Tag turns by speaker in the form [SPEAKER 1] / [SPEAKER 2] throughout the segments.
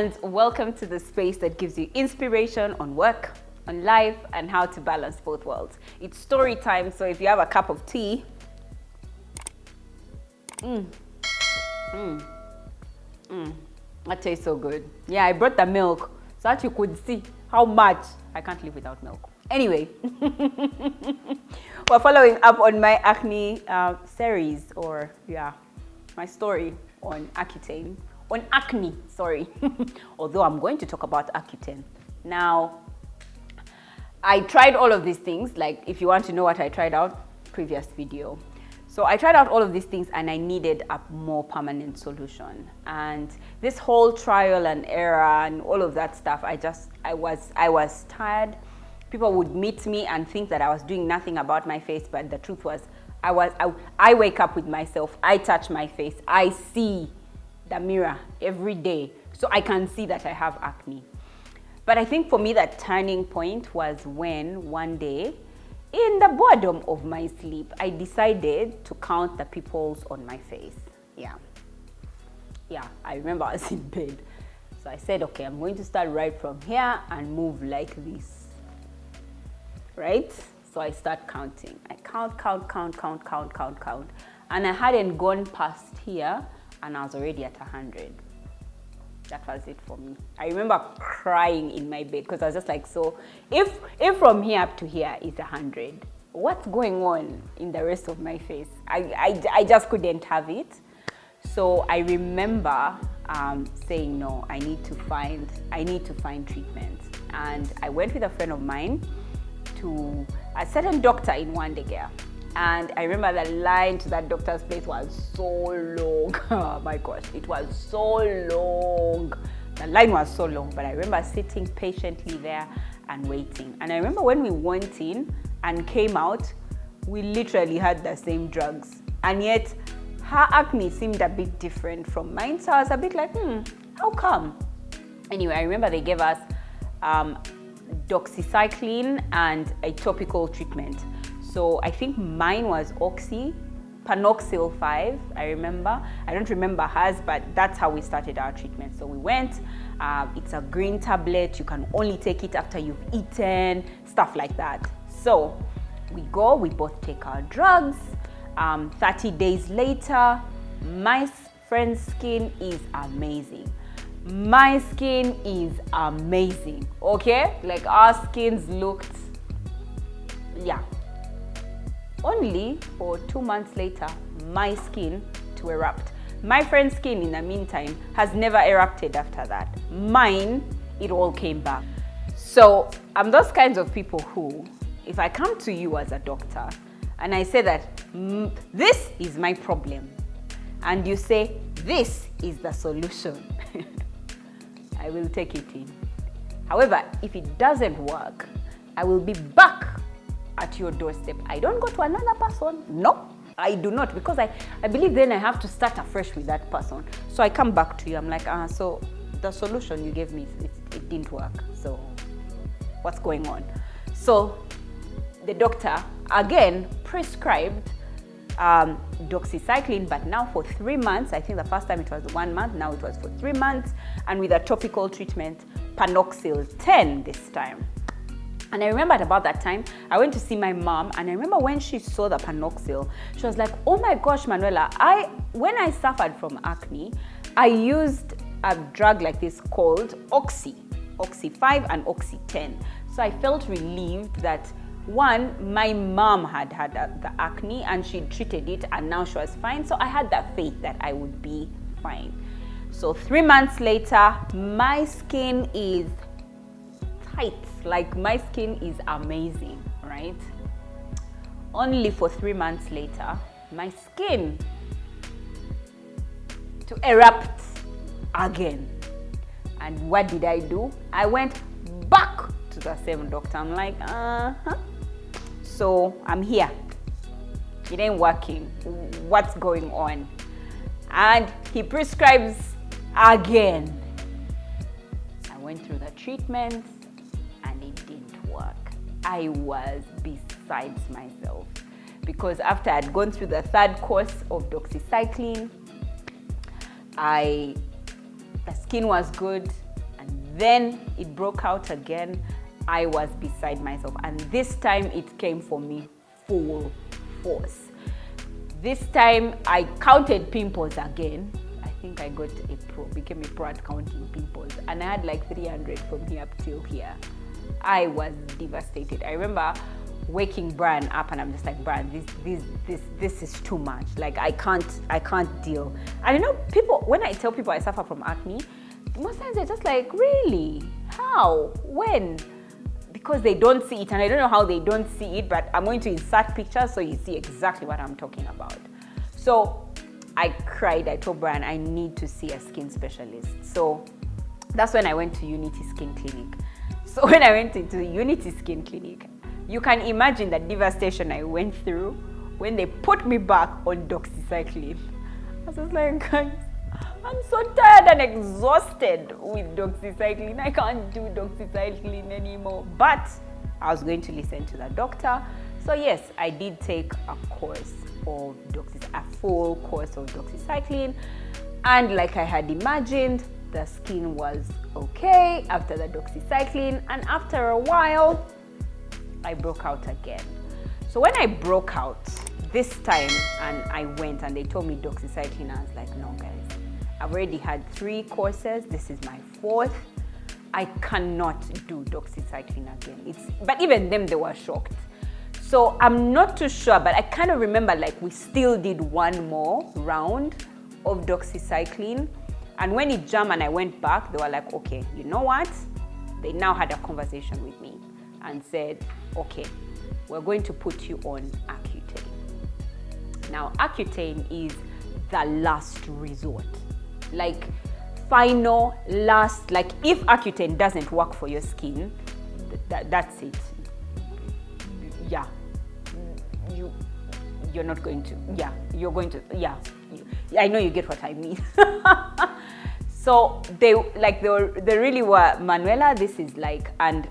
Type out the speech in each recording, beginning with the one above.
[SPEAKER 1] and welcome to the space that gives you inspiration on work, on life, and how to balance both worlds. It's story time, so if you have a cup of tea, that tastes so good. Yeah, I brought the milk so that you could see how much I can't live without milk. Anyway, we're following up on my acne series, or my story on Accutane. On acne, sorry. Although I'm going to talk about Accutane. Now, I tried all of these things. Like, if you want to know what I tried out, previous video. So I tried out all of these things and I needed a more permanent solution. And this whole trial and error and all of that stuff, I was tired. People would meet me and think that I was doing nothing about my face, but the truth was, I wake up with myself, I touch my face, I see the mirror every day, so I can see that I have acne. But I think for me, that turning point was when one day, in the boredom of my sleep, I decided to count the pimples on my face. Yeah, I remember I was in bed. So I said, okay, I'm going to start right from here and move like this, right? So I start counting. I count. And I hadn't gone past here, and I was already at 100. That was it for me. I remember crying in my bed because I was just like, so if from here up to here is 100, what's going on in the rest of my face? I just couldn't have it. So I remember saying, no, I need to find treatment. And I went with a friend of mine to a certain doctor in Wandegea. And I remember the line to that doctor's place was so long. Oh my gosh, it was so long. The line was so long, but I remember sitting patiently there and waiting. And I remember when we went in and came out, we literally had the same drugs. And yet, her acne seemed a bit different from mine. So I was a bit like, how come? Anyway, I remember they gave us doxycycline and a topical treatment. So I think mine was Panoxyl 5, I remember. I don't remember hers, but that's how we started our treatment. So we went, it's a green tablet, you can only take it after you've eaten, stuff like that. So we go, we both take our drugs. 30 days later, my friend's skin is amazing. My skin is amazing, okay? Like, our skins looked, only for 2 months later, my skin to erupt. My friend's skin, in the meantime, has never erupted after that. Mine, it all came back. So I'm those kinds of people who, if I come to you as a doctor and I say that this is my problem, and you say this is the solution, I will take it in. However, if it doesn't work, I will be back at your doorstep. I don't go to another person. No, I do not, because I believe then I have to start afresh with that person. So I come back to you. I'm like, so the solution you gave me, it didn't work. So what's going on? So the doctor again prescribed doxycycline, but now for 3 months. I think the first time it was 1 month, now it was for 3 months, and with a topical treatment, Panoxyl 10 this time. And I remember at about that time, I went to see my mom, and I remember when she saw the Panoxyl, she was like, oh my gosh, Manuela, when I suffered from acne, I used a drug like this called Oxy 5 and Oxy 10. So I felt relieved that, one, my mom had the acne and she treated it and now she was fine. So I had that faith that I would be fine. So 3 months later, my skin is tight. Like, my skin is amazing, right? Only for 3 months later, my skin to erupt again. And what did I do? I went back to the same doctor. I'm like, so I'm here. It ain't working. What's going on? And he prescribes again. I went through the treatment and it didn't work. I was besides myself because after I'd gone through the 3rd course of doxycycline, the skin was good, Then it broke out again. I was beside myself, and this time it came for me full force. This time I counted pimples again. I think I became a pro at counting pimples, and I had like 300 from here up till here. I was devastated. I remember waking Brian up, and I'm just like, Brian, this is too much. Like I can't deal. And you know, people, when I tell people I suffer from acne, most times they're just like, really? How? When? Because they don't see it, and I don't know how they don't see it, but I'm going to insert pictures so you see exactly what I'm talking about. So I cried. I told Brian, I need to see a skin specialist. So that's when I went to Unity Skin Clinic. So when I went into the Unity Skin Clinic, you can imagine the devastation I went through when they put me back on doxycycline. I was just like, guys, I'm so tired and exhausted with doxycycline. I can't do doxycycline anymore. But I was going to listen to the doctor. So yes, I did take a course of a full course of doxycycline. And like I had imagined, the skin was okay after the doxycycline. And after a while, I broke out again. So when I broke out this time, and I went and they told me doxycycline, I was like, no guys, I've already had 3 courses. This is my 4th. I cannot do doxycycline again. But even them, they were shocked. So I'm not too sure, but I kind of remember like we still did one more round of doxycycline. And when it jammed and I went back, they were like, okay, you know what? They now had a conversation with me and said, okay, we're going to put you on Accutane. Now, Accutane is the last resort. Like final, last, like if Accutane doesn't work for your skin, that's it. Yeah. You're not going to, yeah, you're going to, yeah. I know you get what I mean. So they really were, Manuela, this is like, and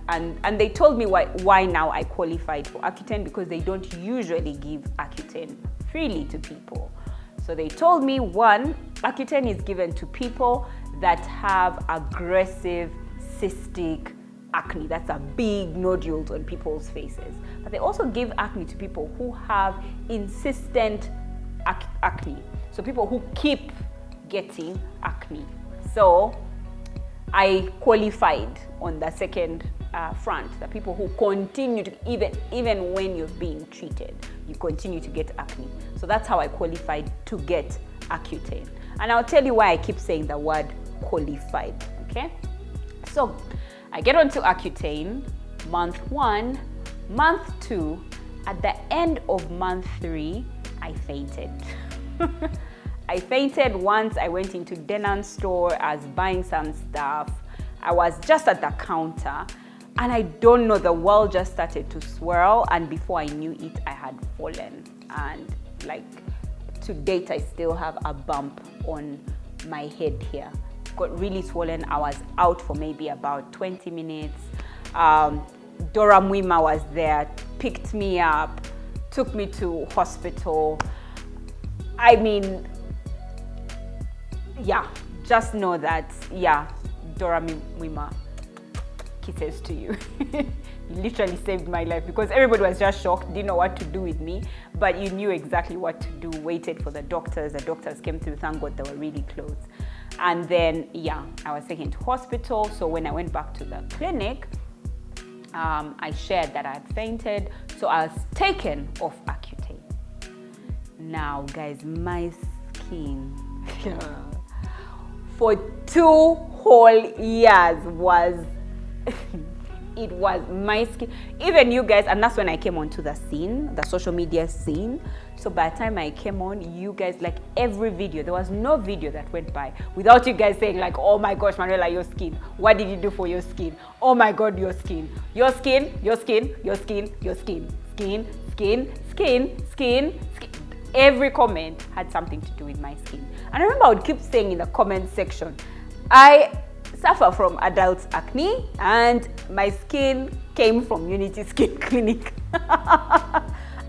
[SPEAKER 1] they told me why now I qualified for Accutane, because they don't usually give Accutane freely to people. So they told me, 1, Accutane is given to people that have aggressive cystic acne. That's a big nodules on people's faces. But they also give acne to people who have insistent acne. So people who keep getting acne. So I qualified on the second front, the people who continue to, even when you're being treated, you continue to get acne. So that's how I qualified to get Accutane. And I'll tell you why I keep saying the word qualified, okay? So I get onto Accutane month 1, month 2, at the end of month 3, I fainted. I fainted once. I went into Denan's store. I was buying some stuff. I was just at the counter, and I don't know, the world just started to swirl, and before I knew it, I had fallen. And like to date, I still have a bump on my head here. Got really swollen. I was out for maybe about 20 minutes. Dora Mwima was there, picked me up, took me to hospital. I mean, yeah, just know that, yeah, Dora Mwima, kisses to you. You literally saved my life, because everybody was just shocked, didn't know what to do with me, but you knew exactly what to do, waited for the doctors. The doctors came through, thank God they were really close. And then, yeah, I was taken to hospital. So when I went back to the clinic, I shared that I had fainted. So I was taken off Accutane. Now, guys, my skin for 2 whole years was it was my skin. Even you guys, and that's when I came onto the scene, the social media scene. So by the time I came on, you guys, like every video, there was no video that went by without you guys saying like, oh my gosh, Manuela, your skin. What did you do for your skin? Oh my God, your skin. Your skin, your skin, your skin, your skin. Skin, skin, skin, skin, skin. Every comment had something to do with my skin. And I remember I would keep saying in the comment section, I suffer from adult acne and my skin came from Unity Skin Clinic.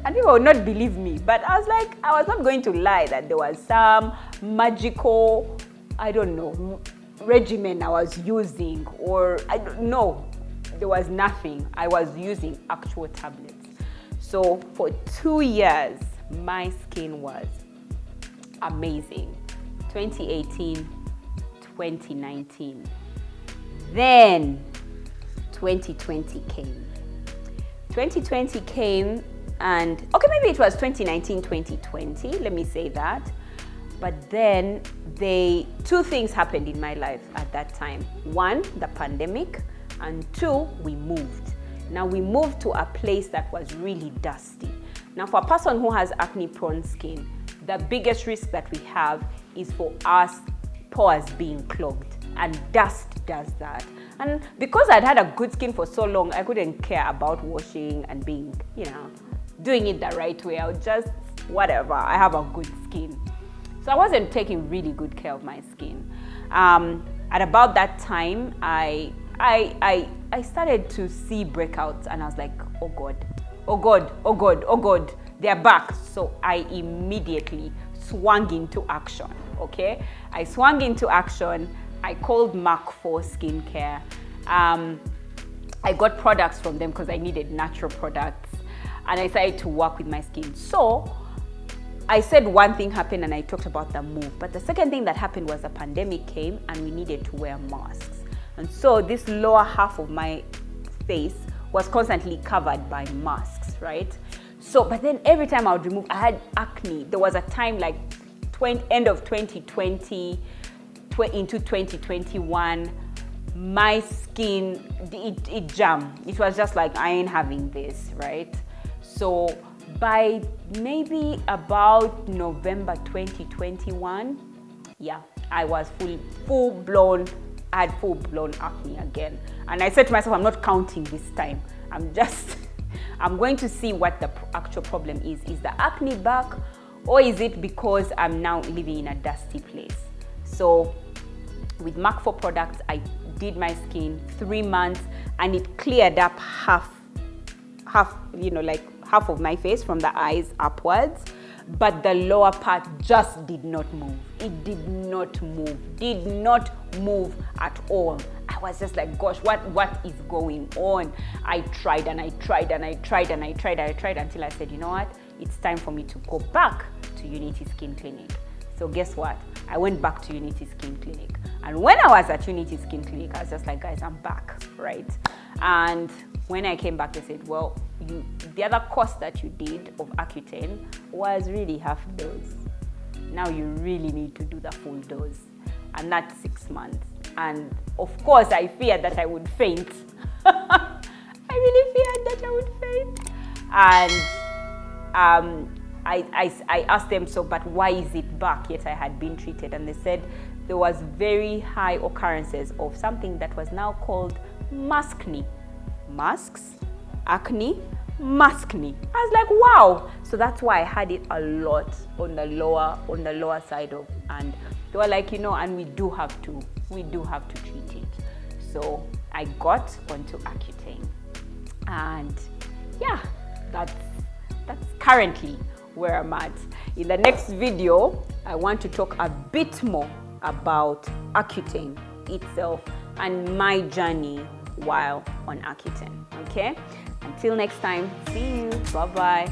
[SPEAKER 1] And people would not believe me, but I was like, I was not going to lie that there was some magical, I don't know, regimen I was using, or I don't know. There was nothing. I was using actual tablets. So for 2 years, my skin was amazing. 2018, 2019. Then 2020 came. 2020 came and, okay, maybe it was 2019, 2020, let me say that. But then two things happened in my life at that time. One, the pandemic, and two, we moved. Now we moved to a place that was really dusty. Now for a person who has acne-prone skin, the biggest risk that we have is for us pores being clogged, and dust does that. And because I'd had a good skin for so long, I couldn't care about washing and being, doing it the right way. I would just, whatever, I have a good skin. So I wasn't taking really good care of my skin. At about that time, I started to see breakouts, and I was like, oh God, oh God, oh God, oh God, they're back. So I immediately swung into action, okay? I swung into action. I called Mac for skincare. I got products from them because I needed natural products, and I started to work with my skin. So I said one thing happened and I talked about the move, but the second thing that happened was the pandemic came and we needed to wear masks. And so this lower half of my face was constantly covered by masks, right? So, but then every time I would remove, I had acne. There was a time like end of 2020 into 2021, my skin, it jammed. It was just like, I ain't having this, right? So by maybe about November 2021, yeah, I was full-blown acne again. And I said to myself, I'm not counting this time. I'm going to see what the actual problem is. Is the acne back, or is it because I'm now living in a dusty place? So with Mac 4 products, I did my skin 3 months, and it cleared up half of my face from the eyes upwards, but the lower part just did not move. It did not move at all. I was just like, gosh, what is going on? I tried and I tried and I tried and I tried and I tried until I said, you know what? It's time for me to go back to Unity Skin Clinic. So guess what? I went back to Unity Skin Clinic. And when I was at Unity Skin Clinic, I was just like, guys, I'm back, right? And when I came back, they said, well, the other course that you did of Accutane was really half dose. Now you really need to do the full dose. And that's 6 months. And of course, I feared that I would faint. I really feared that I would faint. And I asked them, so, but why is it back? Yet I had been treated. And they said there was very high occurrences of something that was now called Maskne. Masks, acne, Maskne. I was like, wow. So that's why I had it a lot on the lower side of, and they were like, and we do have to treat it. So I got onto Accutane, and yeah, that's currently where I'm at. In the next video, I want to talk a bit more about Accutane itself and my journey while on Accutane. Okay? Until next time, see you. Bye-bye.